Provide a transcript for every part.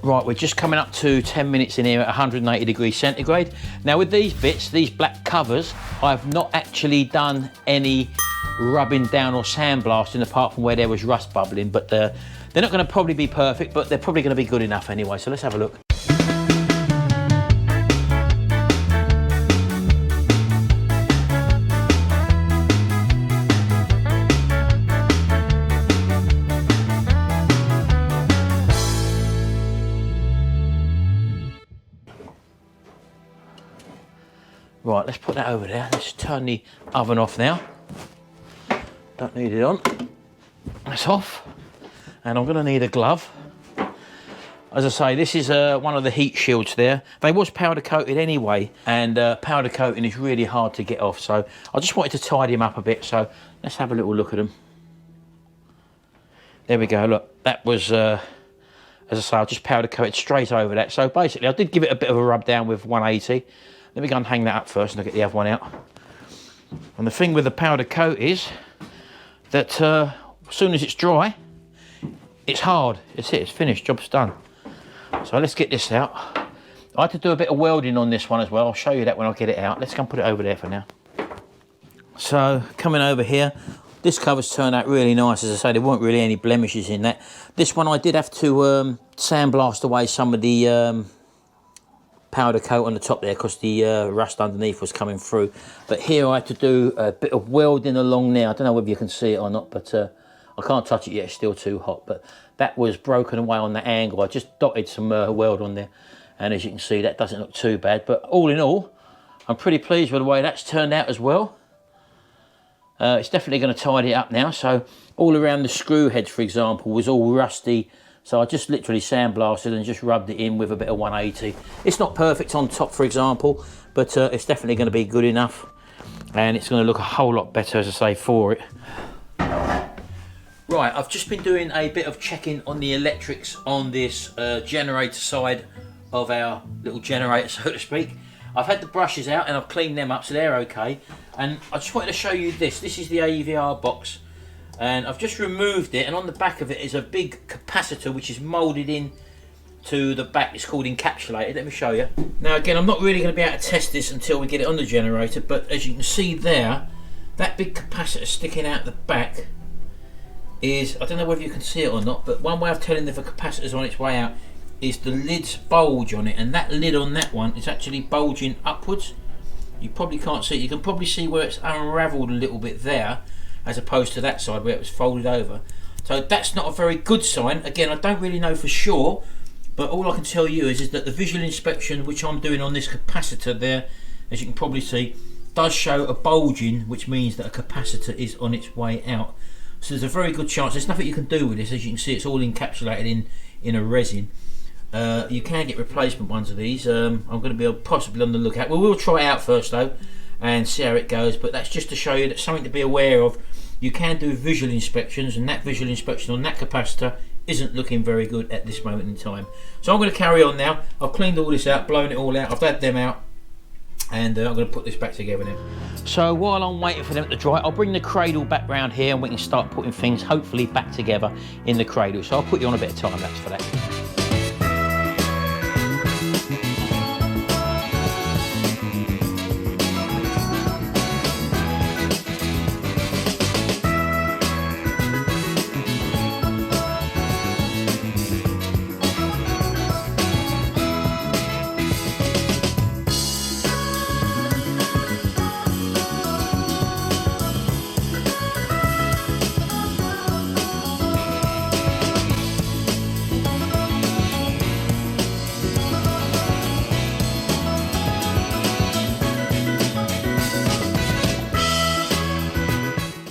Right, we're just coming up to 10 minutes in here at 180 degrees centigrade. Now with these bits, these black covers, I've not actually done any rubbing down or sandblasting apart from where there was rust bubbling, but they're not going to probably be perfect, but they're probably going to be good enough anyway. So let's have a look. Right, let's put that over there. Let's turn the oven off now. Don't need it on. That's off. And I'm going to need a glove. As I say, this is one of the heat shields there. They was powder coated anyway, and powder coating is really hard to get off. So I just wanted to tidy them up a bit. So let's have a little look at them. There we go. Look, that was, as I say, I just powder coated straight over that. So basically, I did give it a bit of a rub down with 180. Let me go and hang that up first and I'll get the other one out. And the thing with the powder coat is that as soon as it's dry, it's hard. It's it, it's finished, job's done. So let's get this out. I had to do a bit of welding on this one as well. I'll show you that when I get it out. Let's go and put it over there for now. So coming over here, this cover's turned out really nice. As I say, there weren't really any blemishes in that. This one I did have to sandblast away some of the powder coat on the top there because the rust underneath was coming through. But here I had to do a bit of welding along there. I don't know whether you can see it or not, but I can't touch it yet, it's still too hot. But that was broken away on that angle. I just dotted some weld on there, and as you can see, that doesn't look too bad. But all in all, I'm pretty pleased with the way that's turned out as well. It's definitely going to tidy it up now. So all around the screw heads, for example, was all rusty. So I just literally sandblasted and just rubbed it in with a bit of 180. It's not perfect on top, for example, but it's definitely going to be good enough. And it's going to look a whole lot better, as I say, for it. Right, I've just been doing a bit of checking on the electrics on this generator side of our little generator, so to speak. I've had the brushes out and I've cleaned them up, so they're okay. And I just wanted to show you this. This is the AVR box. And I've just removed it, and on the back of it is a big capacitor which is moulded in to the back. It's called encapsulated. Let me show you. Now again, I'm not really going to be able to test this until we get it on the generator, but as you can see there, that big capacitor sticking out the back is, I don't know whether you can see it or not, but one way of telling if a capacitor's on its way out is the lid's bulge on it, and that lid on that one is actually bulging upwards. You probably can't see it. You can probably see where it's unravelled a little bit there, as opposed to that side where it was folded over. So that's not a very good sign. Again, I don't really know for sure, but all I can tell you is that the visual inspection which I'm doing on this capacitor there, as you can probably see, does show a bulging, which means that a capacitor is on its way out. So there's a very good chance. There's nothing you can do with this. As you can see, it's all encapsulated in a resin. You can get replacement ones of these. I'm going to be possibly on the lookout. Well, we'll try it out first though and see how it goes, but that's just to show you that something to be aware of. You can do visual inspections, and that visual inspection on that capacitor isn't looking very good at this moment in time. So I'm going to carry on now. I've cleaned all this out, blown it all out, I've had them out, and I'm going to put this back together now. So while I'm waiting for them to dry, I'll bring the cradle back round here and we can start putting things hopefully back together in the cradle. So I'll put you on a bit of time lapse for that.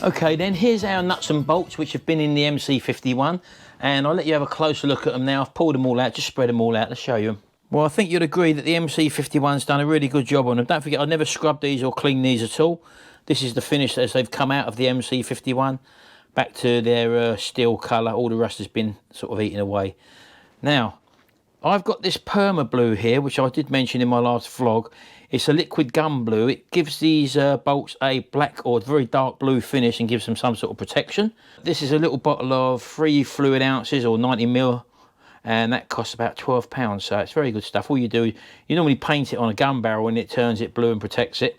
Okay, then here's our nuts and bolts which have been in the MC51, and I'll let you have a closer look at them now. I've pulled them all out, just spread them all out. Let's show you them. Well, I think you'd agree that the MC51's done a really good job on them. Don't forget, I never scrubbed these or cleaned these at all. This is the finish as they've come out of the MC51, back to their steel colour. All the rust has been sort of eaten away. Now, I've got this perma blue here, which I did mention in my last vlog. It's a liquid gun blue. It gives these bolts a black or very dark blue finish and gives them some sort of protection. This is a little bottle of 3 fluid ounces or 90 ml, and that costs about £12, so it's very good stuff. All you do, you normally paint it on a gun barrel and it turns it blue and protects it,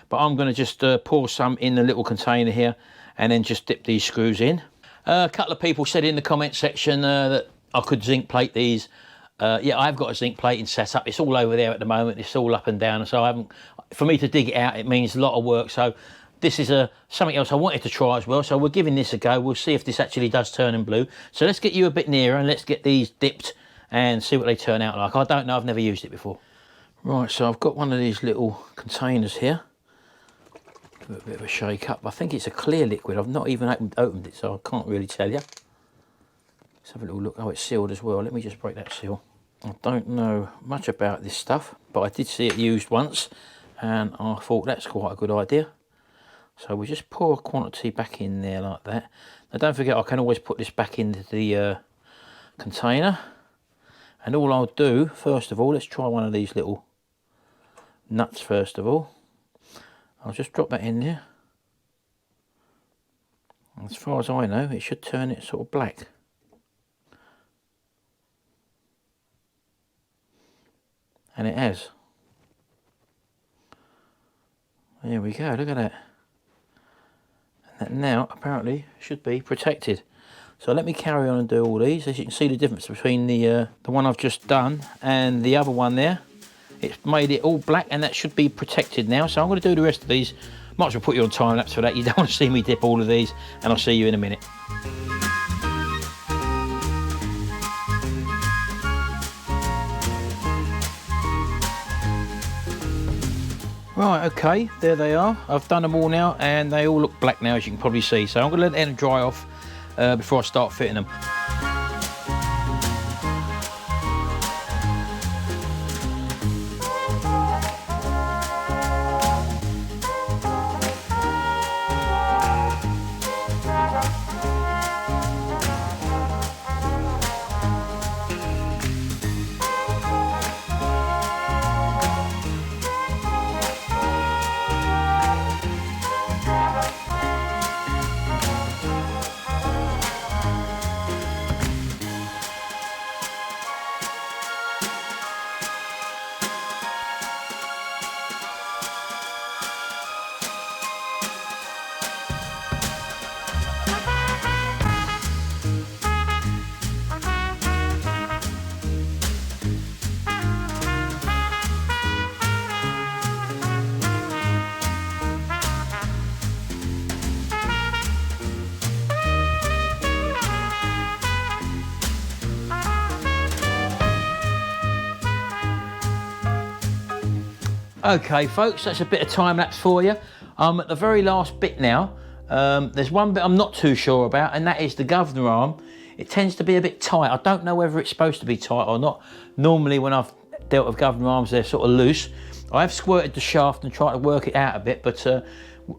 but I'm going to just pour some in the little container here and then just dip these screws in. A couple of people said in the comment section that I could zinc plate these. Yeah, I've got a zinc plating set up. It's all over there at the moment. It's all up and down, so I haven't, for me to dig it out, it means a lot of work. So this is something else I wanted to try as well, so we're giving this a go. We'll see if this actually does turn them blue. So let's get you a bit nearer and let's get these dipped and see what they turn out like. I don't know, I've never used it before. Right, so I've got one of these little containers here. Give it a bit of a shake up. I think it's a clear liquid. I've not even opened it, so I can't really tell you. Let's have a little look. Oh, it's sealed as well. Let me just break that seal. I don't know much about this stuff, but I did see it used once and I thought that's quite a good idea. So we just pour a quantity back in there like that. Now don't forget, I can always put this back into the container. And all I'll do, first of all, let's try one of these little nuts first of all. I'll just drop that in there. As far as I know, it should turn it sort of black. And it has. There we go, look at that. And that now apparently should be protected. So let me carry on and do all these. As you can see the difference between the one I've just done and the other one there. It's made it all black and that should be protected now. So I'm going to do the rest of these. Might as well put you on time lapse for that. You don't want to see me dip all of these, and I'll see you in a minute. Right, okay, there they are. I've done them all now and they all look black now, as you can probably see. So I'm going to let them dry off before I start fitting them. Okay folks, that's a bit of time lapse for you. I'm at the very last bit now. There's one bit I'm not too sure about, and that is the governor arm. It tends to be a bit tight. I don't know whether it's supposed to be tight or not. Normally when I've dealt with governor arms, they're sort of loose. I have squirted the shaft and tried to work it out a bit, but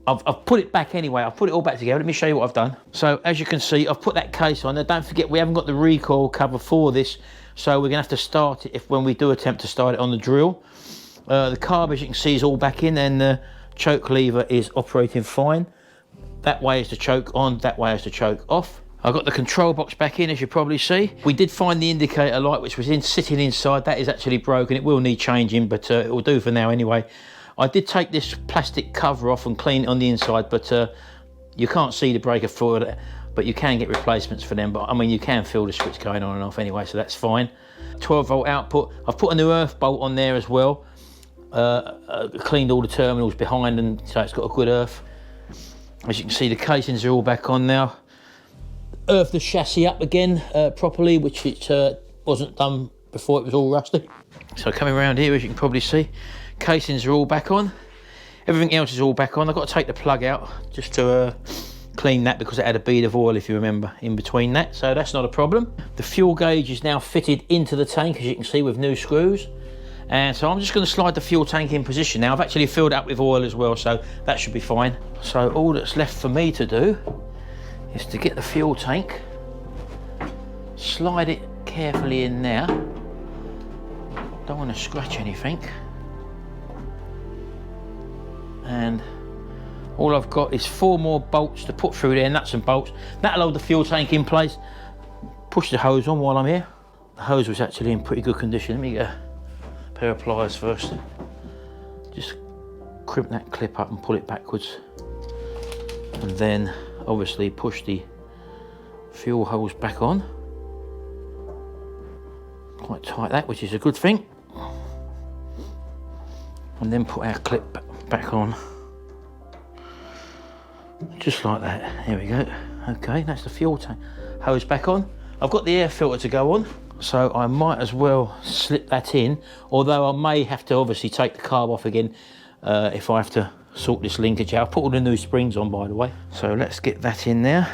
I've put it back anyway. I've put it all back together. Let me show you what I've done. So as you can see, I've put that case on there. Don't forget, we haven't got the recoil cover for this, so we're gonna have to start it when we do attempt to start it on the drill. The carb, as you can see, is all back in, and the choke lever is operating fine. That way is the choke on, that way is the choke off. I've got the control box back in, as you probably see. We did find the indicator light, which was sitting inside. That is actually broken. It will need changing, but it will do for now anyway. I did take this plastic cover off and clean it on the inside, but you can't see the breaker for it, but you can get replacements for them. But I mean, you can feel the switch going on and off anyway, so that's fine. 12-volt output. I've put a new earth bolt on there as well. Cleaned all the terminals behind, and so it's got a good earth. As you can see, the casings are all back on now. Earthed the chassis up again properly, which it wasn't done before. It was all rusty. So coming around here, as you can probably see, casings are all back on. Everything else is all back on. I've got to take the plug out just to clean that, because it had a bead of oil, if you remember, in between that, so that's not a problem. The fuel gauge is now fitted into the tank, as you can see, with new screws. And so I'm just going to slide the fuel tank in position now. I've actually filled it up with oil as well, so that should be fine. So all that's left for me to do is to get the fuel tank, slide it carefully in there. Don't want to scratch anything. And all I've got is 4 more bolts to put through there, nuts and bolts. That'll hold the fuel tank in place. Push the hose on while I'm here. The hose was actually in pretty good condition. Let me get a pair of pliers first. Just crimp that clip up and pull it backwards. And then obviously push the fuel hose back on. Quite tight that, which is a good thing. And then put our clip back on. Just like that. Here we go. Okay, that's the fuel tank hose back on. I've got the air filter to go on, so I might as well slip that in, although I may have to obviously take the carb off again if I have to sort this linkage out. I've put all the new springs on, by the way. So let's get that in there.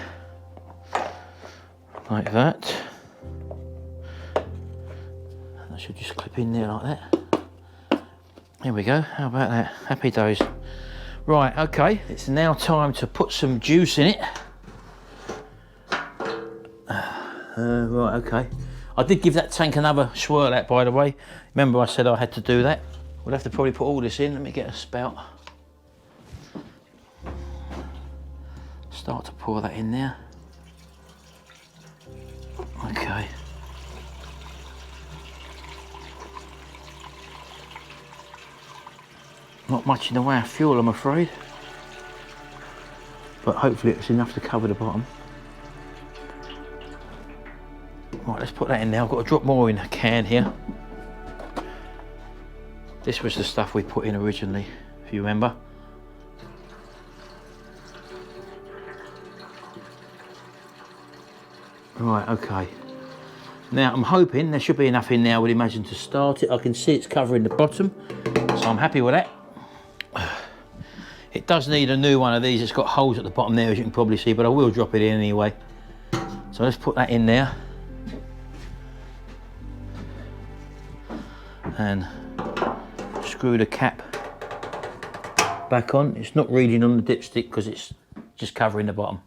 Like that. I should just clip in there like that. There we go. How about that? Happy days. Right, okay. It's now time to put some juice in it. Right, okay. I did give that tank another swirl out, by the way. Remember I said I had to do that? We'll have to probably put all this in. Let me get a spout. Start to pour that in there. Okay. Not much in the way of fuel, I'm afraid. But hopefully it's enough to cover the bottom. Right, let's put that in now. I've got to drop more in a can here. This was the stuff we put in originally, if you remember. Right, okay. Now I'm hoping there should be enough in there, I would imagine, to start it. I can see it's covering the bottom, so I'm happy with that. It does need a new one of these. It's got holes at the bottom there, as you can probably see, but I will drop it in anyway. So let's put that in there. And screw the cap back on. It's not reading on the dipstick because it's just covering the bottom.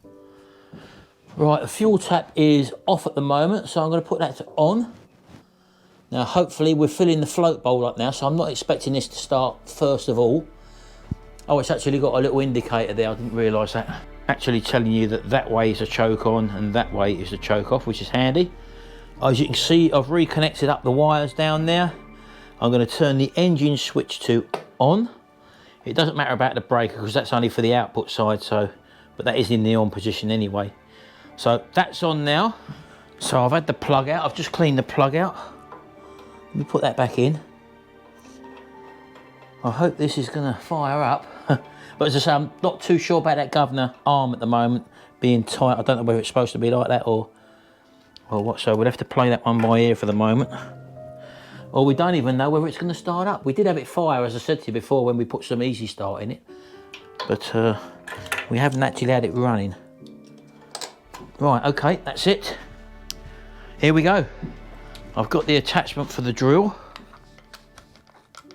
Right, the fuel tap is off at the moment, so I'm going to put that to on. Now hopefully we're filling the float bowl up now, so I'm not expecting this to start first of all. Oh, it's actually got a little indicator there, I didn't realise that. Actually telling you that that way is a choke on and that way is a choke off, which is handy. As you can see, I've reconnected up the wires down there. I'm going to turn the engine switch to on. It doesn't matter about the breaker because that's only for the output side, so, but that is in the on position anyway. So that's on now. So I've had the plug out, I've just cleaned the plug out. Let me put that back in. I hope this is going to fire up. But as I say, I'm not too sure about that governor arm at the moment being tight. I don't know whether it's supposed to be like that or what, so we'll have to play that one by ear for the moment. Or we don't even know whether it's going to start up. We did have it fire, as I said to you before, when we put some easy start in it. But we haven't actually had it running. Right, okay, that's it. Here we go. I've got the attachment for the drill.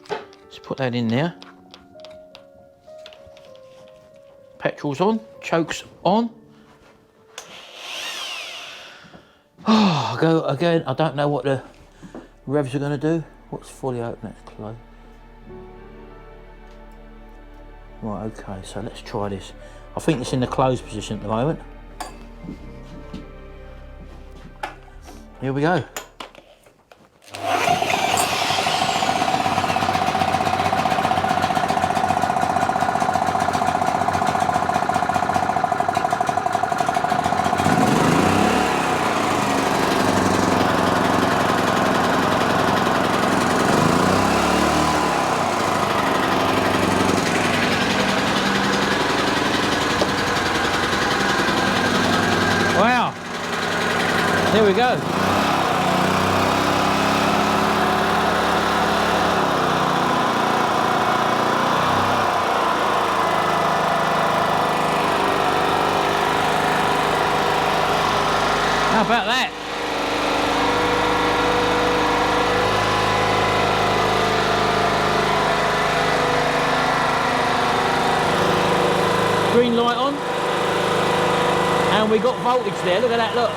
Let's put that in there. Petrol's on, choke's on. Oh, I go again, I don't know what the revs are going to do. What's fully open? That's closed. Right, okay, so let's try this. I think it's in the closed position at the moment. Here we go. Wow, here we go. How about that? Green light on. And we got voltage there, look at that, look.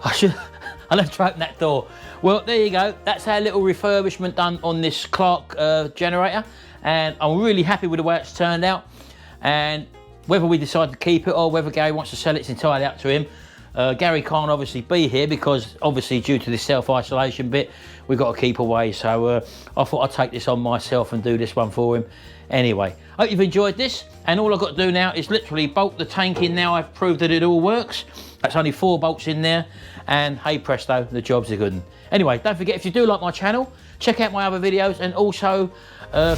I left to open that door. Well, there you go. That's our little refurbishment done on this Clarke generator, and I'm really happy with the way it's turned out. And whether we decide to keep it or whether Gary wants to sell it, it's entirely up to him. Gary can't obviously be here because obviously due to this self-isolation bit, we've got to keep away. So I thought I'd take this on myself and do this one for him. Anyway, hope you've enjoyed this, and all I've got to do now is literally bolt the tank in. Now I've proved that it all works. That's only 4 bolts in there, and hey presto, the job's a good one. Anyway, don't forget, if you do like my channel, check out my other videos, and also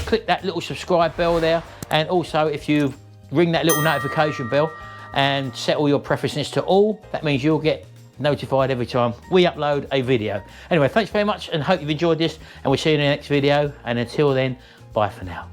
click that little subscribe bell there, and also if you ring that little notification bell and set all your preferences to all, that means you'll get notified every time we upload a video. Anyway, thanks very much, and hope you've enjoyed this, and we'll see you in the next video, and until then, bye for now.